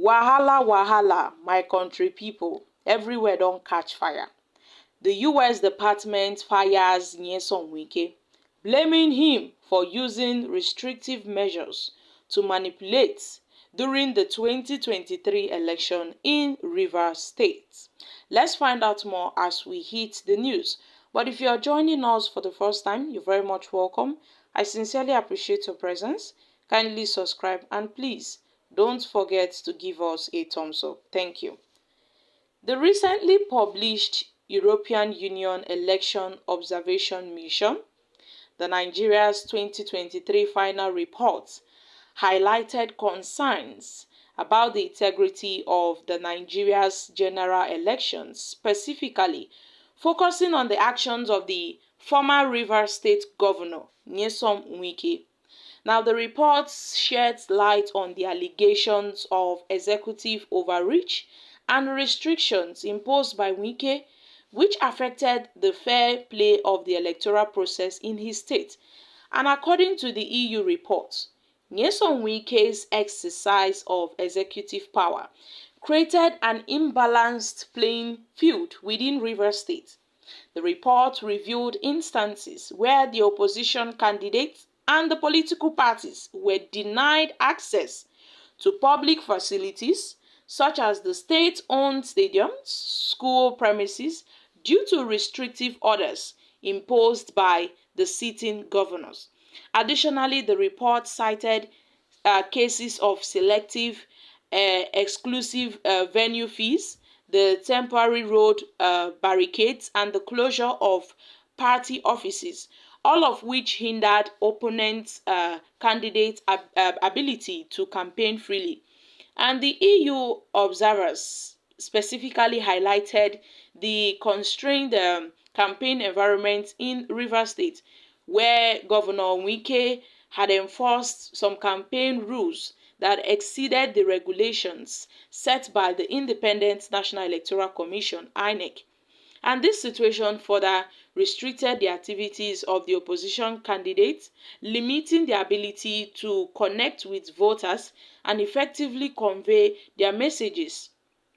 Wahala, wahala, my country people, everywhere don't catch fire. The US Department fires Nyesom Wike, blaming him for using restrictive measures to manipulate during the 2023 election in Rivers State. Let's find out more as we hit the news. But if you are joining us for the first time, you're very much welcome. I sincerely appreciate your presence. Kindly subscribe and please don't forget to give us a thumbs up. Thank you. The recently published European Union Election Observation Mission, the Nigeria's 2023 final report, highlighted concerns about the integrity of the Nigeria's general elections, specifically focusing on the actions of the former Rivers State Governor, Nyesom Wike. Now, the report sheds light on the allegations of executive overreach and restrictions imposed by Wike, which affected the fair play of the electoral process in his state. And according to the EU report, Nyesom Wike's exercise of executive power created an imbalanced playing field within Rivers State. The report revealed instances where the opposition candidates and the political parties were denied access to public facilities such as the state-owned stadiums, school premises, due to restrictive orders imposed by the sitting governors. Additionally, the report cited cases of selective exclusive venue fees, the temporary road barricades, and the closure of party offices, all of which hindered opponents' candidates' ability to campaign freely. And the EU observers specifically highlighted the constrained campaign environment in Rivers State, where Governor Wike had enforced some campaign rules that exceeded the regulations set by the Independent National Electoral Commission, INEC. And this situation further restricted the activities of the opposition candidates, limiting their ability to connect with voters and effectively convey their messages.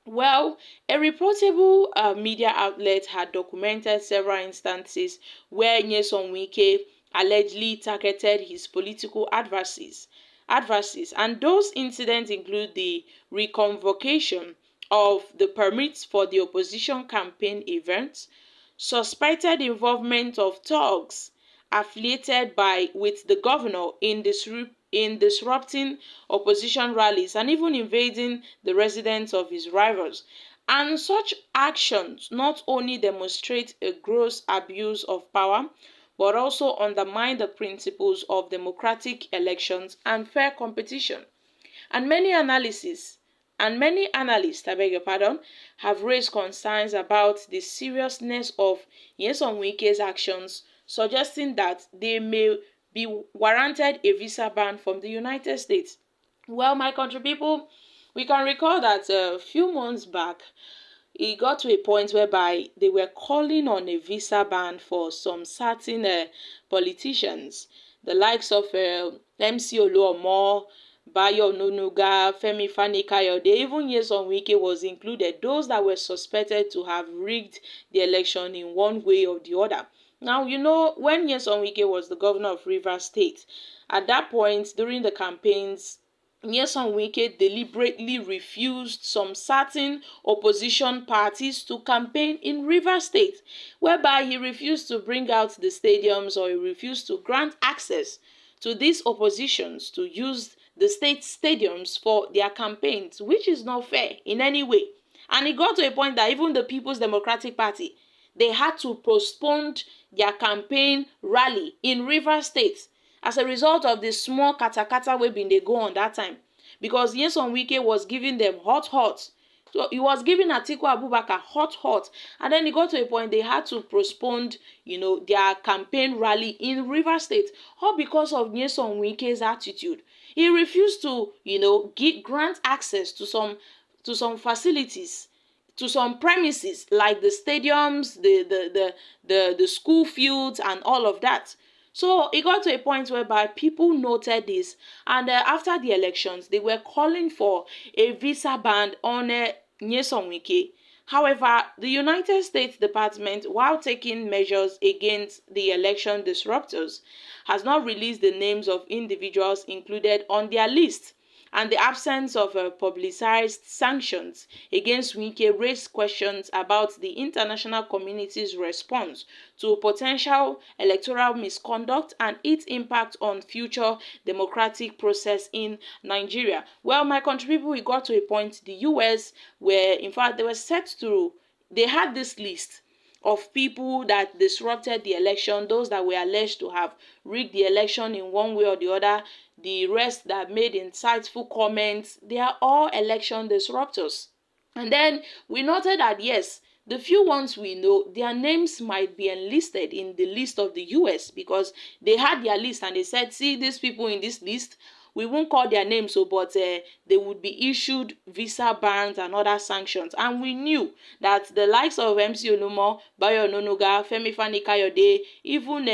Well, a reportable media outlet had documented several instances where Nyesom Wike allegedly targeted his political adversaries, and those incidents include the reconvocation of the permits for the opposition campaign events, suspected involvement of thugs affiliated with the governor in disrupting opposition rallies and even invading the residence of his rivals. And such actions not only demonstrate a gross abuse of power, but also undermine the principles of democratic elections and fair competition. And many analysts, I beg your pardon, have raised concerns about the seriousness of Nyesom Wike's actions, suggesting that they may be warranted a visa ban from the United States. Well, my country people, we can recall that a few months back, it got to a point whereby they were calling on a visa ban for some certain politicians, the likes of MC Oluomo, Bayo Ononuga, Femi Fani-Kayode, even Nyesom Wike was included, those that were suspected to have rigged the election in one way or the other. Now, you know, when Nyesom Wike was the governor of Rivers State, at that point during the campaigns, Nyesom Wike deliberately refused some certain opposition parties to campaign in Rivers State, whereby he refused to bring out the stadiums, or he refused to grant access to these oppositions to use the state stadiums for their campaigns, which is not fair in any way. And it got to a point that even the People's Democratic Party, they had to postpone their campaign rally in Rivers State as a result of the small katakata wey been dey go on that time, because Nyesom Wike was giving them hot. So he was giving Atiku Abubakar hot, and then it got to a point they had to postpone, their campaign rally in Rivers State, all because of Nyesom Wike's attitude. He refused to, grant access to some facilities, to some premises like the stadiums, the school fields, and all of that. So it got to a point whereby people noted this, and after the elections, they were calling for a visa ban on Nyesom Wike. However, the United States Department, while taking measures against the election disruptors, has not released the names of individuals included on their list, and the absence of publicized sanctions against Wike raised questions about the international community's response to potential electoral misconduct and its impact on future democratic process in Nigeria. Well, my country people, we got to a point the US were, in fact, they had this list of people that disrupted the election, those that were alleged to have rigged the election in one way or the other, the rest that made insightful comments, they are all election disruptors. And then we noted that yes, the few ones we know, their names might be enlisted in the list of the US because they had their list and they said, see these people in this list, we won't call their names, so but they would be issued visa bans and other sanctions. And we knew that the likes of MC Olumo, Bayo Ononuga, Femi Fani-Kayode, even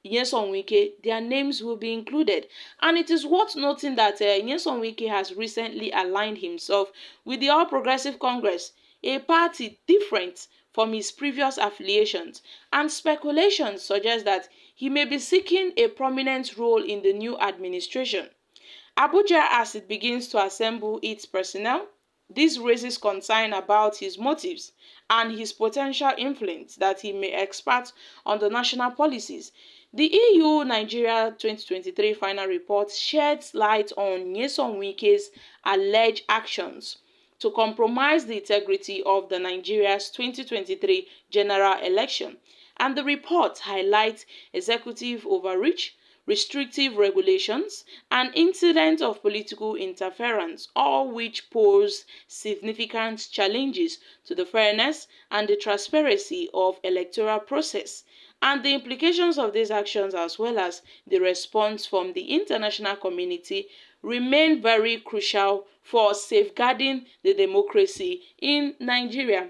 Nyesom Wike, their names will be included. And it is worth noting that Nyesom Wike has recently aligned himself with the All Progressive Congress, a party different from his previous affiliations, and speculations suggest that he may be seeking a prominent role in the new administration. Abuja, as it begins to assemble its personnel, this raises concern about his motives and his potential influence that he may exert on the national policies. The EU-Nigeria 2023 final report sheds light on Nyesom Wike's alleged actions to compromise the integrity of the Nigeria's 2023 general election, and the report highlights executive overreach, restrictive regulations, and incidents of political interference, all which pose significant challenges to the fairness and the transparency of electoral process. And the implications of these actions, as well as the response from the international community, remain very crucial for safeguarding the democracy in Nigeria.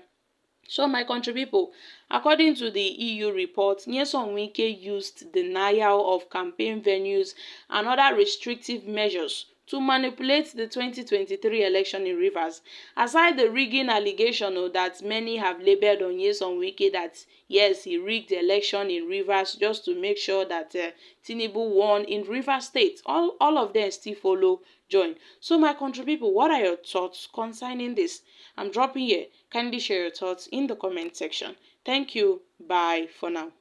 So my country people, according to the EU report, Nyesom Wike used denial of campaign venues and other restrictive measures to manipulate the 2023 election in Rivers. Aside the rigging allegation that many have labelled on Nyesom Wike that yes, he rigged the election in Rivers just to make sure that Tinubu won in Rivers State, all of them still follow join. So my country people, what are your thoughts concerning this? I'm dropping here. Kindly share your thoughts in the comment section. Thank you. Bye for now.